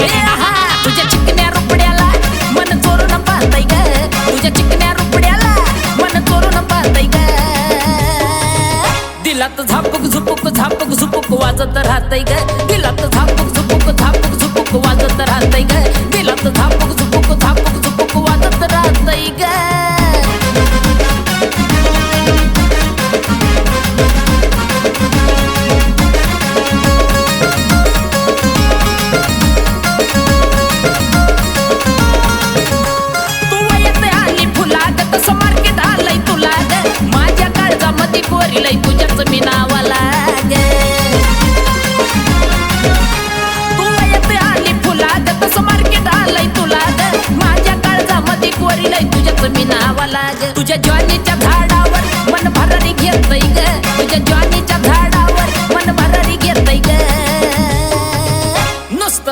ए आहा तुझ्या चिकन्या रुपड्याला मन चोरून पाहतय ग तुझ्या चिकन्या रुपड्याला मन चोरून पाहतय ग दिलात झापूक झुपूक झापूक झुपूक वाजत राहतय ग दिलात झापूक झुपूक झापूक झुपूक वाजत राहतय ग दिलात झापूक झुपूक झापूक झुपूक वाजत राहतय ग कोरीलय तुझ्याच मी नावाला ग तू येते आली फुलाग तसं मार्केट आलंय तुला ग माझ्या काळजामध्ये कोरीलय तुझ्याच मी नावाला ग तुझ्या ज्वानीच्या झाडावर मन भरारी घेतय ग तुझ्या ज्वानी